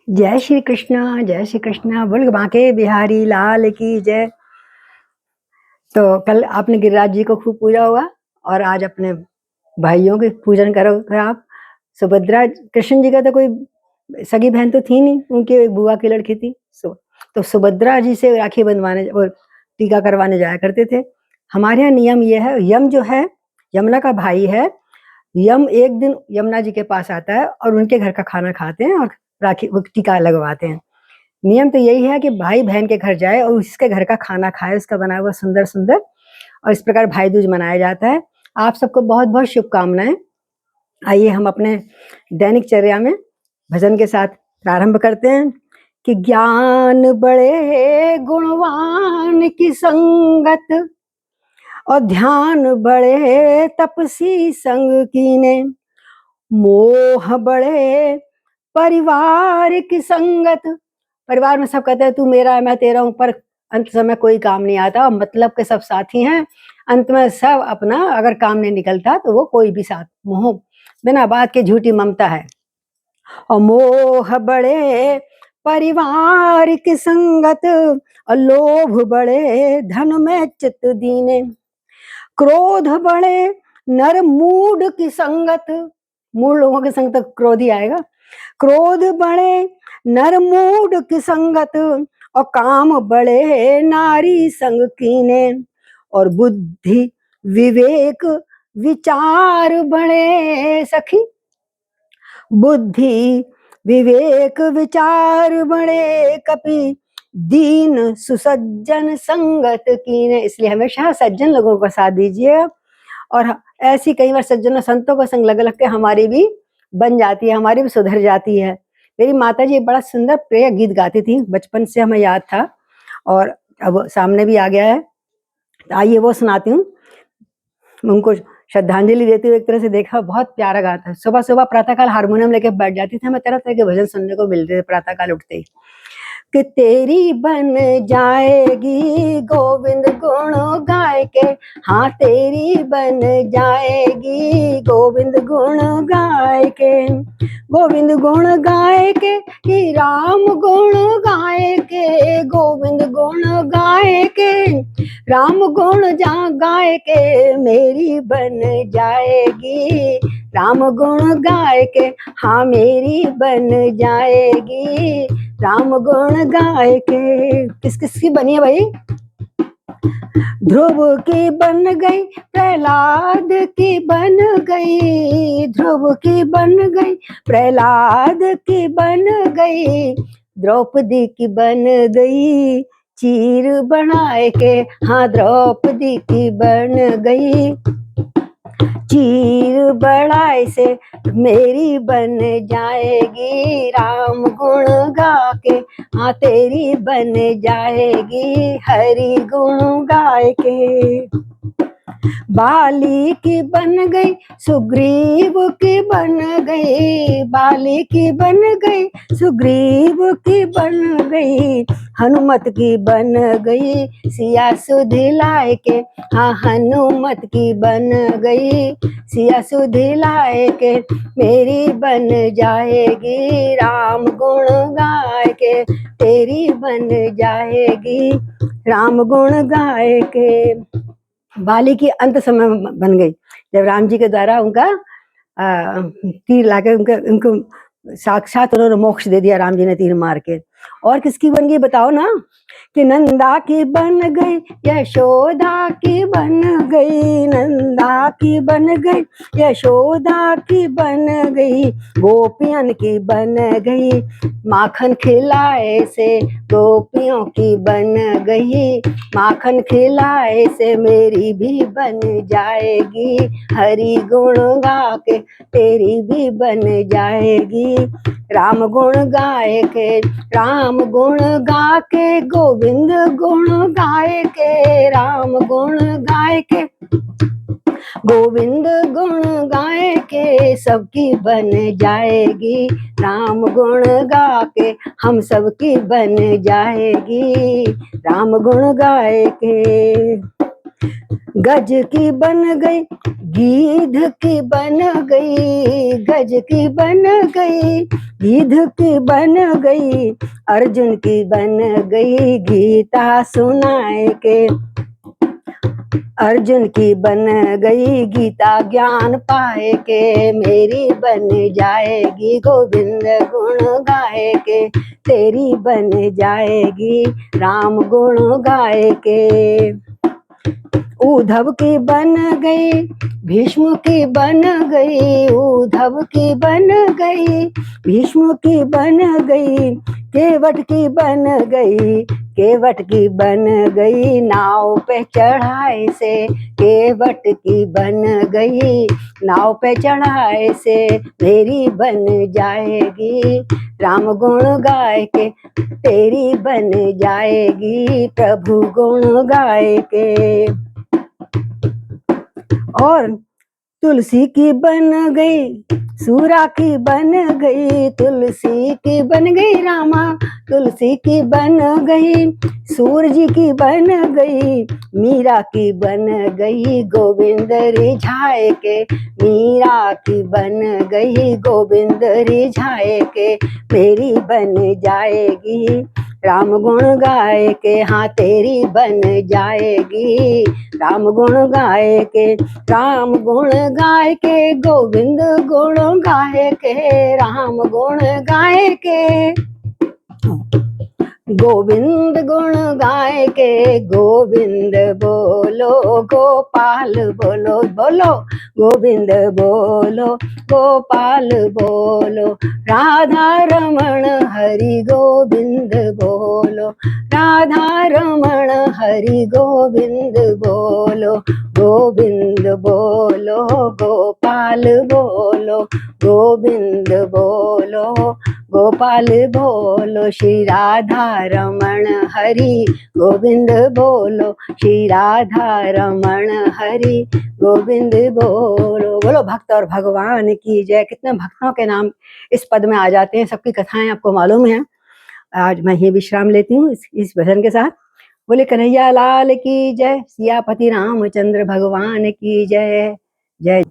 जय श्री कृष्णा बोल बांके बिहारी लाल की जय। तो कल आपने गिरिराज जी को खूब पूजा हुआ और आज अपने भाइयों के पूजन करोगे आप। सुभद्रा कृष्ण जी का तो कोई सगी बहन तो थी नहीं, उनकी एक बुआ की लड़की थी। तो सुभद्रा जी से राखी बंधवाने और टीका करवाने जाया करते थे। हमारे यहाँ नियम ये है, यम जो है यमुना का भाई है, यम एक दिन यमुना जी के पास आता है और उनके घर का खाना खाते हैं और राखी टीका लगवाते हैं। नियम तो यही है कि भाई बहन के घर जाए और उसके घर का खाना खाए, उसका बना हुआ सुंदर सुंदर, और इस प्रकार भाई दूज मनाया जाता है। आप सबको बहुत बहुत शुभकामनाएं। आइए हम अपने दैनिक चर्या में भजन के साथ प्रारंभ करते हैं कि ज्ञान बड़े गुणवान की संगत और ध्यान बड़े तपसी संग कीने, मोह बड़े परिवार की संगत। परिवार में सब कहते हैं तू मेरा है मैं तेरा हूं, पर अंत समय कोई काम नहीं आता। मतलब के सब साथी हैं, अंत में सब अपना अगर काम नहीं निकलता तो वो कोई भी साथ, मोह बिना बात के झूठी ममता है। और मोह बड़े परिवार की संगत और लोभ बड़े धन में चित्त दीने, क्रोध बड़े नर मूड की संगत। मूड लोगों के संग तक क्रोध ही आएगा। क्रोध बड़े नर मूड की संगत और काम बड़े नारी संग कीने, और बुद्धि विवेक विचार बड़े सखी। बुद्धि विवेक विचार बड़े कपि दीन सुसज्जन संगत कीने। इसलिए हमेशा सज्जन लोगों का साथ दीजिए। और ऐसी कई बार सज्जनों संतों का संग लग लग के हमारी भी बन जाती है, हमारी भी सुधर जाती है। मेरी माता जी बड़ा सुंदर प्रिय गीत गाती थी, बचपन से हमें याद था और अब सामने भी आ गया है। आइए वो सुनाती हूँ, उनको श्रद्धांजलि देते हुए। एक तरह से देखा बहुत प्यारा गाता है। सुबह सुबह प्रातःकाल हारमोनियम लेके बैठ जाती थी, हमें तरह तरह के भजन सुनने को मिलते थे प्रातःकाल उठते ही। कि तेरी बन जाएगी गोविंद गुण गाय के, हाँ तेरी बन जाएगी गोविंद गुण गाय के। गोविंद गुण गाय के कि राम गुण गाय के, गोविंद गुण गाय के राम गुण जा गाय के मेरी बन जाएगी। राम गुण गाय के हाँ मेरी बन जाएगी, राम गुण गाय के। किस किस की बनी है भाई? ध्रुव की बन गई, प्रहलाद की बन गई, ध्रुव की बन गई, प्रहलाद की बन गई, द्रौपदी की बन गई चीर बनाए के, हाँ द्रौपदी की बन गई चीर बढ़ाए से मेरी बन जाएगी। राम गुण गा के हाँ तेरी बन जाएगी, हरि गुण गाय के। बाली की बन गई, सुग्रीव की बन गई, बाली की बन गई, सुग्रीव की बन गई, हनुमत की बन गई सिया सुधि लाए के, हाँ हनुमत की बन गई सिया सुधि लाए के मेरी बन जाएगी। राम गुण गाय के तेरी बन जाएगी, राम गुण गाय के। बाली की अंत समय बन गई, जब राम जी के द्वारा उनका तीर लाके उनको साक्षात उन्होंने मोक्ष दे दिया, राम जी ने तीर मार के। और किसकी बन गई बताओ ना? कि नंदा की बन गई, यशोदा की बन गई, नंदा की बन गई, यशोदा की बन गई, गोपियन की बन गई, माखन खिलाए से गोपियों की बन गई, माखन खिलाए से मेरी भी बन जाएगी, हरि गुण गा के तेरी भी बन जाएगी। राम गुण गाए के, राम गुण गा के, गोविंद गुण गाए के, राम गुण गाए के, गोविंद गुण गाए के सबकी बन जाएगी। राम गुण गा के हम सबकी बन जाएगी, राम गुण गाए के। गज की बन गई, गीध की बन गई, गज की बन गई, गीध की बन गई, अर्जुन की बन गई, गीता सुनाए के। अर्जुन की बन गई गीता ज्ञान पाए के, मेरी बन जाएगी गोविंद गुण गाए के, तेरी बन जाएगी राम गुण गाए के। उद्धव की बन गई, भीष्म की बन गई, उद्धव की बन गई, भीष्म की बन गई, केवट की बन गई, केवट की बन गई, नाव पे चढ़ाए से, केवट की बन गई, नाव पे चढ़ाए से, मेरी बन जाएगी राम गुण गाए के, तेरी बन जाएगी प्रभु गुण गाए के। और तुलसी की बन गई, सूरा की बन गई, तुलसी की बन गई रामा, तुलसी की बन गई, सूरज की बन गई, मीरा की बन गई, गोविंद रिझाए के, मीरा की बन गई, गोविंद रिझाए के, मेरी बन जाएगी राम गुण गाए के, हाँ तेरी बन जाएगी राम गुण गाए के, राम गुण गाए के, गोविंद गुण गाए के, राम गुण गाए के, गोविंद गुण गाए के, गोविंद बोलो गोपाल बोलो, बोलो गोविंद बोलो गोपाल बोलो, राधा रमण हरि गोविंद बोलो, राधा रमण हरि गोविंद बोलो, गोविंद बोलो गोपाल बोलो, गोविंद बोलो गोपाल बोलो, श्री राधा रमण हरि गोविंद बोलो, श्री राधा रमण हरि गोविंद बोलो। बोलो भक्त और भगवान की जय। कितने भक्तों के नाम इस पद में आ जाते हैं, सबकी कथाएं आपको मालूम है। आज मैं ही विश्राम लेती हूँ इस भजन के साथ। बोले कन्हैया लाल की जय, सियापति रामचंद्र भगवान की जय। जय